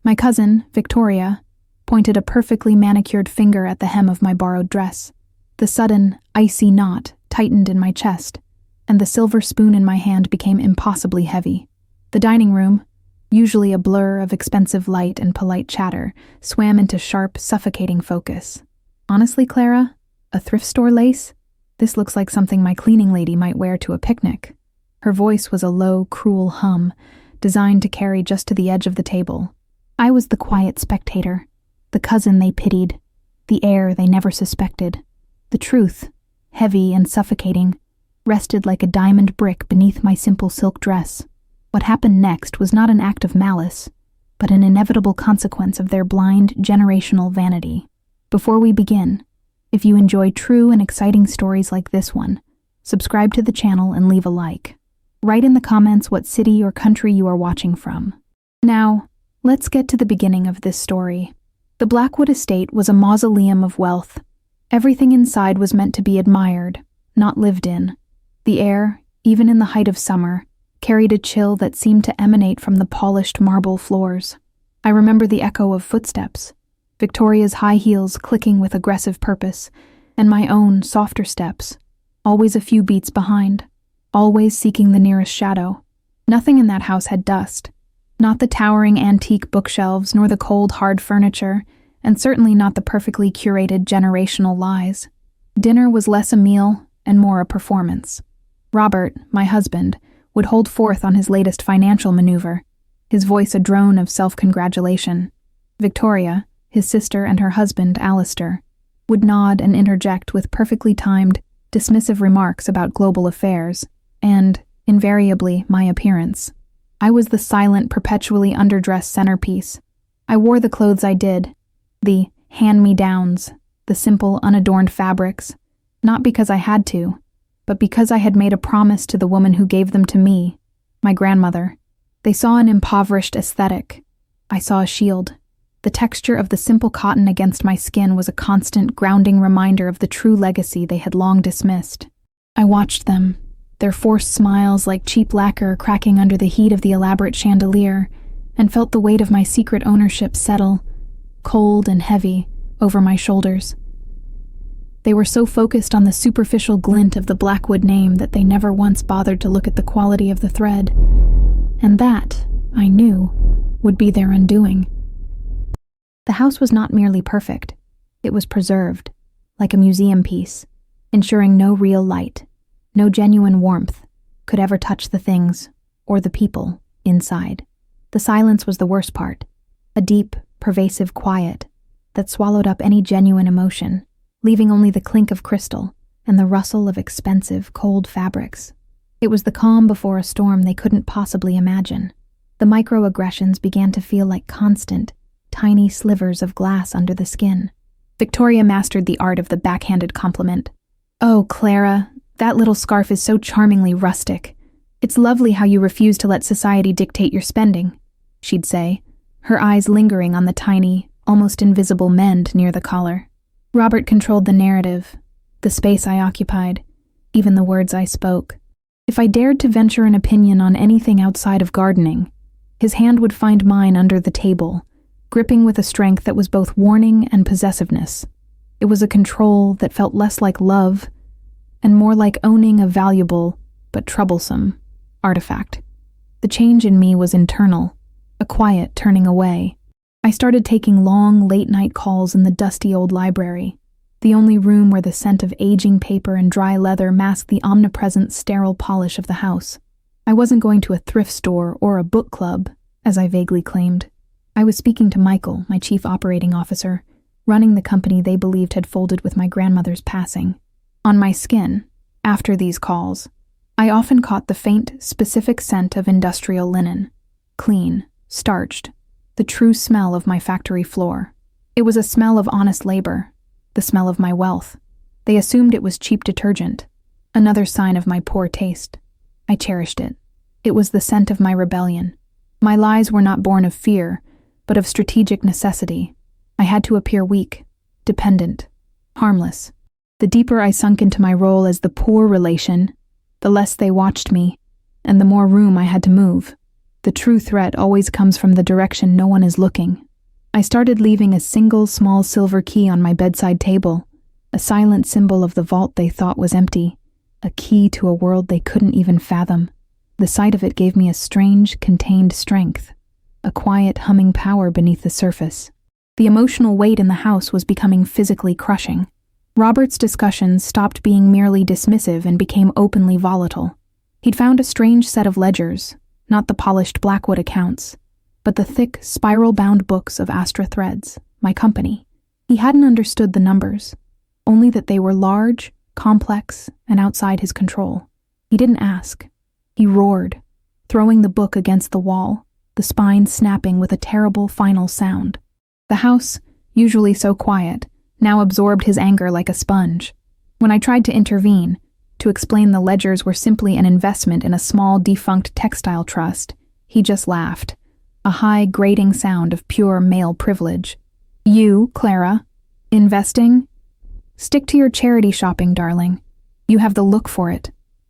My cousin, Victoria, pointed a perfectly manicured finger at the hem of my borrowed dress. The sudden, icy knot tightened in my chest, and the silver spoon in my hand became impossibly heavy. The dining room, usually a blur of expensive light and polite chatter, swam into sharp, suffocating focus. Honestly, Clara, a thrift store lace? This looks like something my cleaning lady might wear to a picnic. Her voice was a low, cruel hum, designed to carry just to the edge of the table. I was the quiet spectator, the cousin they pitied, the heir they never suspected. The truth, heavy and suffocating, rested like a diamond brick beneath my simple silk dress. What happened next was not an act of malice, but an inevitable consequence of their blind, generational vanity. Before we begin, if you enjoy true and exciting stories like this one, subscribe to the channel and leave a like. Write in the comments what city or country you are watching from. Now, let's get to the beginning of this story. The Blackwood estate was a mausoleum of wealth. Everything inside was meant to be admired, not lived in. The air, even in the height of summer, carried a chill that seemed to emanate from the polished marble floors. I remember the echo of footsteps, Victoria's high heels clicking with aggressive purpose, and my own softer steps, always a few beats behind, always seeking the nearest shadow. Nothing in that house had dust. Not the towering antique bookshelves, nor the cold, hard furniture, and certainly not the perfectly curated generational lies. Dinner was less a meal and more a performance. Robert, my husband, would hold forth on his latest financial maneuver, his voice a drone of self-congratulation. Victoria, his sister, and her husband, Alistair, would nod and interject with perfectly timed, dismissive remarks about global affairs, and, invariably, my appearance. I was the silent, perpetually underdressed centerpiece. I wore the clothes I did, the hand-me-downs, the simple, unadorned fabrics, not because I had to, but because I had made a promise to the woman who gave them to me, my grandmother. They saw an impoverished aesthetic. I saw a shield. The texture of the simple cotton against my skin was a constant, grounding reminder of the true legacy they had long dismissed. I watched them, their forced smiles like cheap lacquer cracking under the heat of the elaborate chandelier, and felt the weight of my secret ownership settle, cold and heavy, over my shoulders. They were so focused on the superficial glint of the Blackwood name that they never once bothered to look at the quality of the thread. And that, I knew, would be their undoing. The house was not merely perfect. It was preserved, like a museum piece, ensuring no real light, no genuine warmth, could ever touch the things, or the people, inside. The silence was the worst part, a deep, pervasive quiet that swallowed up any genuine emotion, leaving only the clink of crystal and the rustle of expensive, cold fabrics. It was the calm before a storm they couldn't possibly imagine. The microaggressions began to feel like constant, tiny slivers of glass under the skin. Victoria mastered the art of the backhanded compliment. "Oh, Clara, that little scarf is so charmingly rustic. It's lovely how you refuse to let society dictate your spending," she'd say, her eyes lingering on the tiny, almost invisible mend near the collar. Robert controlled the narrative, the space I occupied, even the words I spoke. If I dared to venture an opinion on anything outside of gardening, his hand would find mine under the table, gripping with a strength that was both warning and possessiveness. It was a control that felt less like love and more like owning a valuable, but troublesome, artifact. The change in me was internal, a quiet turning away. I started taking long, late-night calls in the dusty old library, the only room where the scent of aging paper and dry leather masked the omnipresent, sterile polish of the house. I wasn't going to a thrift store or a book club, as I vaguely claimed. I was speaking to Michael, my chief operating officer, running the company they believed had folded with my grandmother's passing. On my skin, after these calls, I often caught the faint, specific scent of industrial linen, clean, starched, the true smell of my factory floor. It was a smell of honest labor, the smell of my wealth. They assumed it was cheap detergent, another sign of my poor taste. I cherished it. It was the scent of my rebellion. My lies were not born of fear, but of strategic necessity. I had to appear weak, dependent, harmless. The deeper I sunk into my role as the poor relation, the less they watched me, and the more room I had to move. The true threat always comes from the direction no one is looking. I started leaving a single small silver key on my bedside table, a silent symbol of the vault they thought was empty, a key to a world they couldn't even fathom. The sight of it gave me a strange, contained strength, a quiet, humming power beneath the surface. The emotional weight in the house was becoming physically crushing. Robert's discussions stopped being merely dismissive and became openly volatile. He'd found a strange set of ledgers, not the polished Blackwood accounts, but the thick, spiral-bound books of Astra Threads, my company. He hadn't understood the numbers, only that they were large, complex, and outside his control. He didn't ask. He roared, throwing the book against the wall, the spine snapping with a terrible final sound. The house, usually so quiet, now absorbed his anger like a sponge. When I tried to intervene, to explain the ledgers were simply an investment in a small defunct textile trust, he just laughed, a high, grating sound of pure male privilege. You, Clara, investing? Stick to your charity shopping, darling. You have the look for it.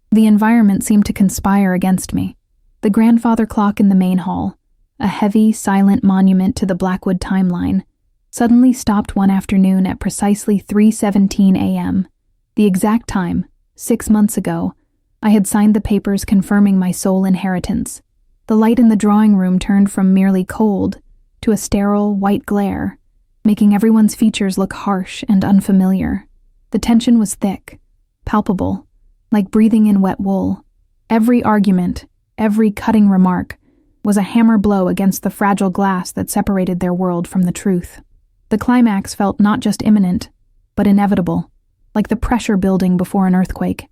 The environment seemed to conspire against me. The grandfather clock in the main hall, a heavy, silent monument to the Blackwood timeline, suddenly stopped one afternoon at precisely 3:17 a.m., the exact time, 6 months ago, I had signed the papers confirming my sole inheritance. The light in the drawing room turned from merely cold to a sterile, white glare, making everyone's features look harsh and unfamiliar. The tension was thick, palpable, like breathing in wet wool. Every argument, every cutting remark, was a hammer blow against the fragile glass that separated their world from the truth. The climax felt not just imminent, but inevitable, like the pressure building before an earthquake.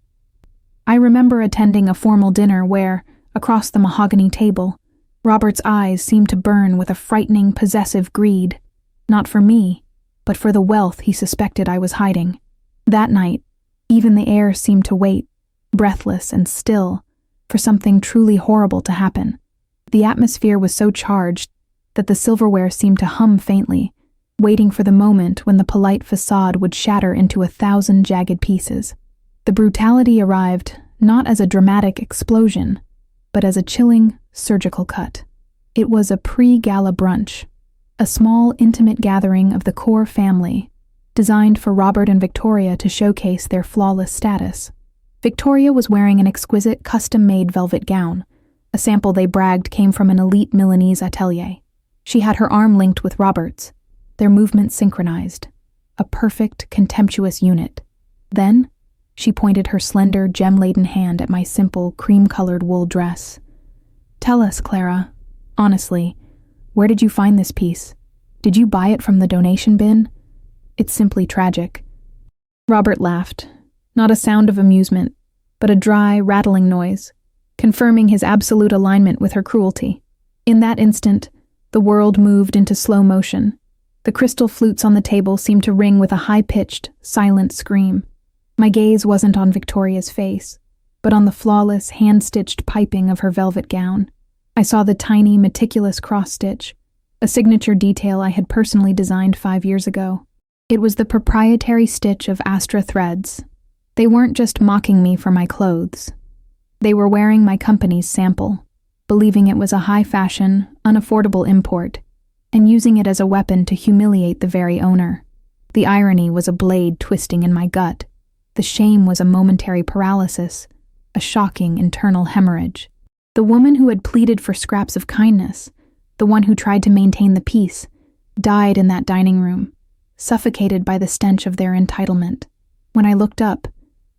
I remember attending a formal dinner where, across the mahogany table, Robert's eyes seemed to burn with a frightening, possessive greed, not for me, but for the wealth he suspected I was hiding. That night, even the air seemed to wait, breathless and still, for something truly horrible to happen. The atmosphere was so charged that the silverware seemed to hum faintly, waiting for the moment when the polite facade would shatter into 1,000 jagged pieces. The brutality arrived not as a dramatic explosion, but as a chilling, surgical cut. It was a pre-gala brunch, a small, intimate gathering of the core family, designed for Robert and Victoria to showcase their flawless status. Victoria was wearing an exquisite, custom-made velvet gown. A sample they bragged came from an elite Milanese atelier. She had her arm linked with Robert's, their movements synchronized, a perfect, contemptuous unit. Then, she pointed her slender, gem-laden hand at my simple, cream-colored wool dress. Tell us, Clara, honestly, where did you find this piece? Did you buy it from the donation bin? It's simply tragic. Robert laughed, not a sound of amusement, but a dry, rattling noise, confirming his absolute alignment with her cruelty. In that instant, the world moved into slow motion. The crystal flutes on the table seemed to ring with a high-pitched, silent scream. My gaze wasn't on Victoria's face, but on the flawless, hand-stitched piping of her velvet gown. I saw the tiny, meticulous cross-stitch, a signature detail I had personally designed 5 years ago. It was the proprietary stitch of Astra Threads. They weren't just mocking me for my clothes. They were wearing my company's sample, believing it was a high-fashion, unaffordable import, and using it as a weapon to humiliate the very owner. The irony was a blade twisting in my gut. The shame was a momentary paralysis, a shocking internal hemorrhage. The woman who had pleaded for scraps of kindness, the one who tried to maintain the peace, died in that dining room, suffocated by the stench of their entitlement. When I looked up,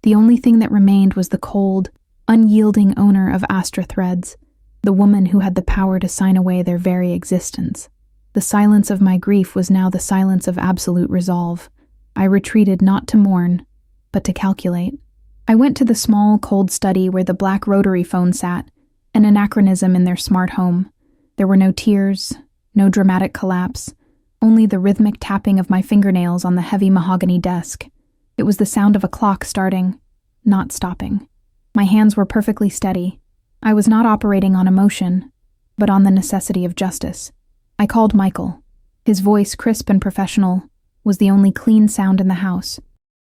the only thing that remained was the cold, unyielding owner of Astra Threads, the woman who had the power to sign away their very existence. The silence of my grief was now the silence of absolute resolve. I retreated not to mourn, but to calculate. I went to the small, cold study where the black rotary phone sat, an anachronism in their smart home. There were no tears, no dramatic collapse, only the rhythmic tapping of my fingernails on the heavy mahogany desk. It was the sound of a clock starting, not stopping. My hands were perfectly steady. I was not operating on emotion, but on the necessity of justice. I called Michael. His voice, crisp and professional, was the only clean sound in the house.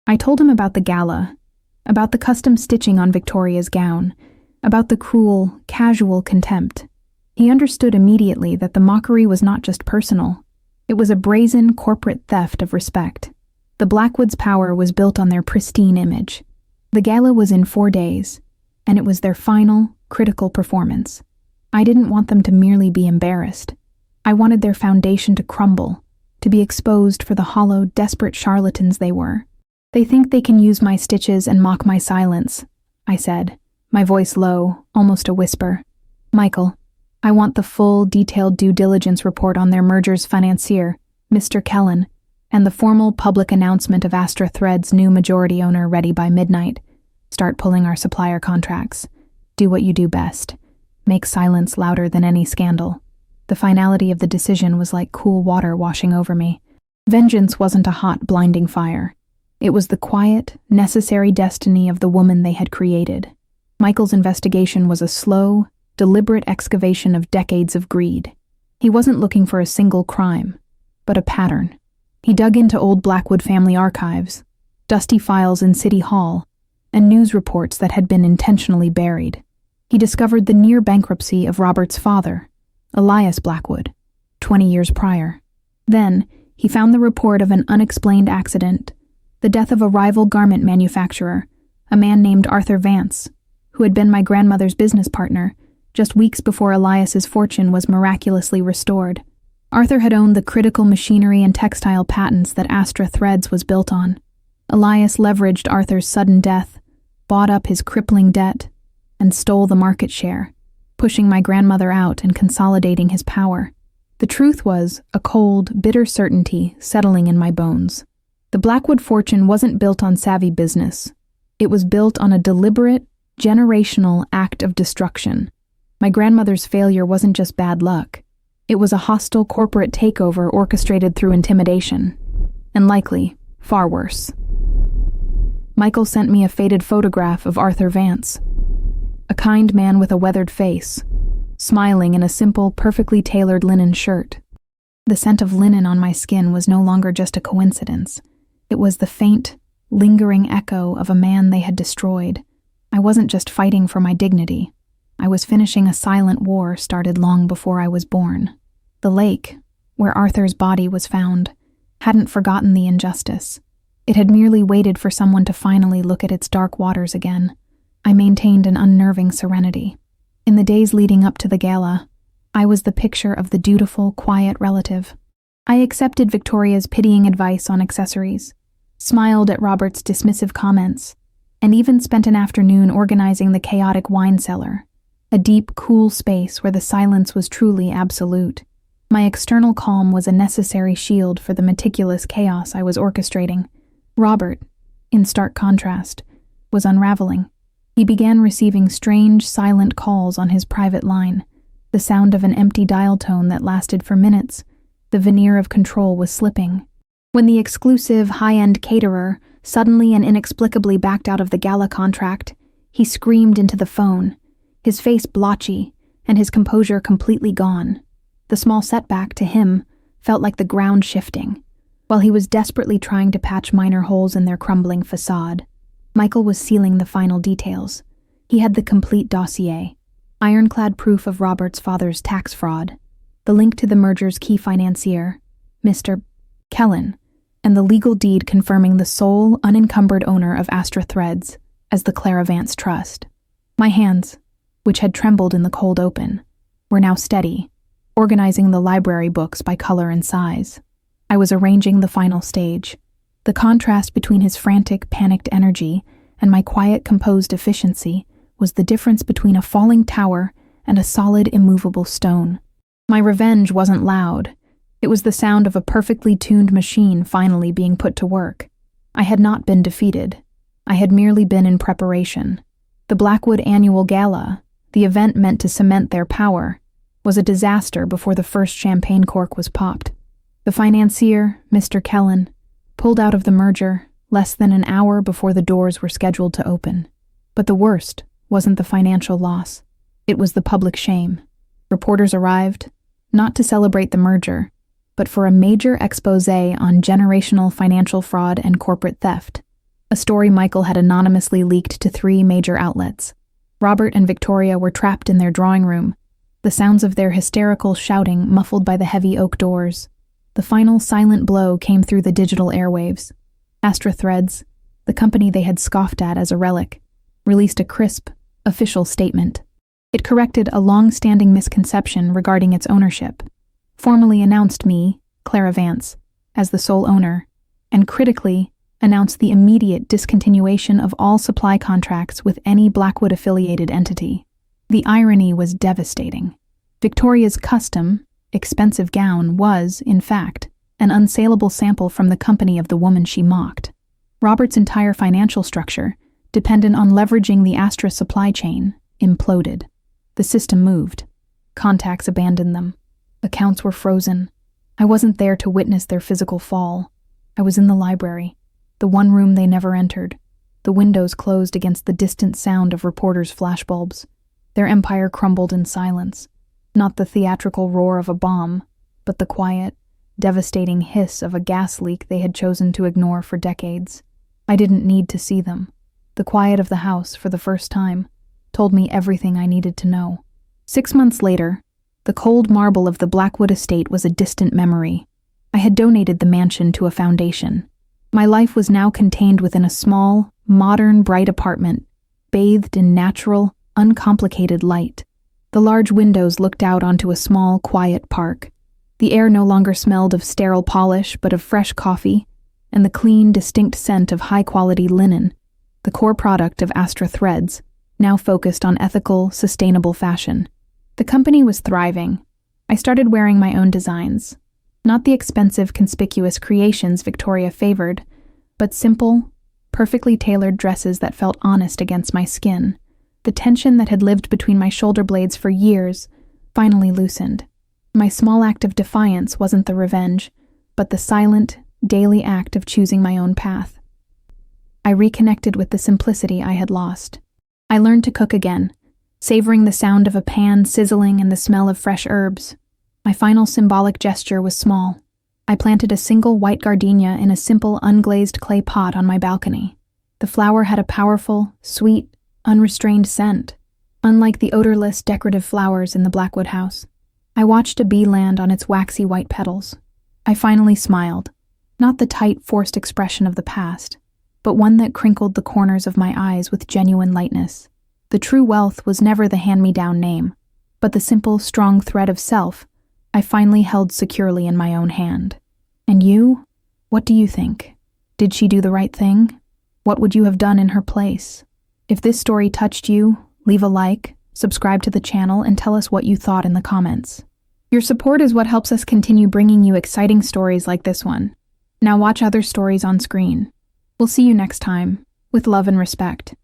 I told him about the gala, about the custom stitching on Victoria's gown, about the cruel, casual contempt. He understood immediately that the mockery was not just personal. It was a brazen corporate theft of respect. The Blackwoods' power was built on their pristine image. The gala was in 4 days, and it was their final, critical performance. I didn't want them to merely be embarrassed. I wanted their foundation to crumble, to be exposed for the hollow, desperate charlatans they were. "They think they can use my stitches and mock my silence," I said, my voice low, almost a whisper. "Michael, I want the full, detailed due diligence report on their merger's financier, Mr. Kellen, and the formal public announcement of Astra Threads' new majority owner ready by midnight. Start pulling our supplier contracts. Do what you do best. Make silence louder than any scandal." The finality of the decision was like cool water washing over me. Vengeance wasn't a hot, blinding fire. It was the quiet, necessary destiny of the woman they had created. Michael's investigation was a slow, deliberate excavation of decades of greed. He wasn't looking for a single crime, but a pattern. He dug into old Blackwood family archives, dusty files in City Hall, and news reports that had been intentionally buried. He discovered the near bankruptcy of Robert's father, Elias Blackwood, 20 years prior. Then, he found the report of an unexplained accident, the death of a rival garment manufacturer, a man named Arthur Vance, who had been my grandmother's business partner, just weeks before Elias's fortune was miraculously restored. Arthur had owned the critical machinery and textile patents that Astra Threads was built on. Elias leveraged Arthur's sudden death, bought up his crippling debt, and stole the market share, pushing my grandmother out and consolidating his power. The truth was a cold, bitter certainty settling in my bones. The Blackwood fortune wasn't built on savvy business. It was built on a deliberate, generational act of destruction. My grandmother's failure wasn't just bad luck. It was a hostile corporate takeover orchestrated through intimidation, and likely, far worse. Michael sent me a faded photograph of Arthur Vance, a kind man with a weathered face, smiling in a simple, perfectly tailored linen shirt. The scent of linen on my skin was no longer just a coincidence. It was the faint, lingering echo of a man they had destroyed. I wasn't just fighting for my dignity. I was finishing a silent war started long before I was born. The lake, where Arthur's body was found, hadn't forgotten the injustice. It had merely waited for someone to finally look at its dark waters again. I maintained an unnerving serenity. In the days leading up to the gala, I was the picture of the dutiful, quiet relative. I accepted Victoria's pitying advice on accessories, smiled at Robert's dismissive comments, and even spent an afternoon organizing the chaotic wine cellar, a deep, cool space where the silence was truly absolute. My external calm was a necessary shield for the meticulous chaos I was orchestrating. Robert, in stark contrast, was unraveling. He began receiving strange, silent calls on his private line, the sound of an empty dial tone that lasted for minutes. The veneer of control was slipping. When the exclusive, high-end caterer suddenly and inexplicably backed out of the gala contract, he screamed into the phone, his face blotchy and his composure completely gone. The small setback, to him, felt like the ground shifting, while he was desperately trying to patch minor holes in their crumbling facade. Michael was sealing the final details. He had the complete dossier, ironclad proof of Robert's father's tax fraud, the link to the merger's key financier, Mr. Kellen, and the legal deed confirming the sole, unencumbered owner of Astra Threads as the Clara Vance Trust. My hands, which had trembled in the cold open, were now steady, organizing the library books by color and size. I was arranging the final stage. The contrast between his frantic, panicked energy and my quiet, composed efficiency was the difference between a falling tower and a solid, immovable stone. My revenge wasn't loud. It was the sound of a perfectly tuned machine finally being put to work. I had not been defeated. I had merely been in preparation. The Blackwood Annual Gala, the event meant to cement their power, was a disaster before the first champagne cork was popped. The financier, Mr. Kellen, pulled out of the merger less than an hour before the doors were scheduled to open. But the worst wasn't the financial loss. It was the public shame. Reporters arrived, not to celebrate the merger, but for a major expose on generational financial fraud and corporate theft, a story Michael had anonymously leaked to 3 major outlets. Robert and Victoria were trapped in their drawing room, the sounds of their hysterical shouting muffled by the heavy oak doors. The final silent blow came through the digital airwaves. Astra Threads, the company they had scoffed at as a relic, released a crisp, official statement. It corrected a long-standing misconception regarding its ownership, formally announced me, Clara Vance, as the sole owner, and critically announced the immediate discontinuation of all supply contracts with any Blackwood-affiliated entity. The irony was devastating. Victoria's custom, expensive gown was, in fact, an unsaleable sample from the company of the woman she mocked. Robert's entire financial structure, dependent on leveraging the Astra supply chain, imploded. The system moved. Contacts abandoned them. Accounts were frozen. I wasn't there to witness their physical fall. I was in the library, the one room they never entered. The windows closed against the distant sound of reporters' flashbulbs. Their empire crumbled in silence. Not the theatrical roar of a bomb, but the quiet, devastating hiss of a gas leak they had chosen to ignore for decades. I didn't need to see them. The quiet of the house, for the first time, told me everything I needed to know. 6 months later, the cold marble of the Blackwood estate was a distant memory. I had donated the mansion to a foundation. My life was now contained within a small, modern, bright apartment, bathed in natural, uncomplicated light. The large windows looked out onto a small, quiet park. The air no longer smelled of sterile polish, but of fresh coffee, and the clean, distinct scent of high-quality linen, the core product of Astra Threads, now focused on ethical, sustainable fashion. The company was thriving. I started wearing my own designs. Not the expensive, conspicuous creations Victoria favored, but simple, perfectly tailored dresses that felt honest against my skin. The tension that had lived between my shoulder blades for years finally loosened. My small act of defiance wasn't the revenge, but the silent, daily act of choosing my own path. I reconnected with the simplicity I had lost. I learned to cook again, savoring the sound of a pan sizzling and the smell of fresh herbs. My final symbolic gesture was small. I planted a single white gardenia in a simple unglazed clay pot on my balcony. The flower had a powerful, sweet, unrestrained scent, unlike the odorless, decorative flowers in the Blackwood house. I watched a bee land on its waxy white petals. I finally smiled, not the tight, forced expression of the past, but one that crinkled the corners of my eyes with genuine lightness. The true wealth was never the hand-me-down name, but the simple, strong thread of self I finally held securely in my own hand. And you? What do you think? Did she do the right thing? What would you have done in her place? If this story touched you, leave a like, subscribe to the channel, and tell us what you thought in the comments. Your support is what helps us continue bringing you exciting stories like this one. Now watch other stories on screen. We'll see you next time, with love and respect.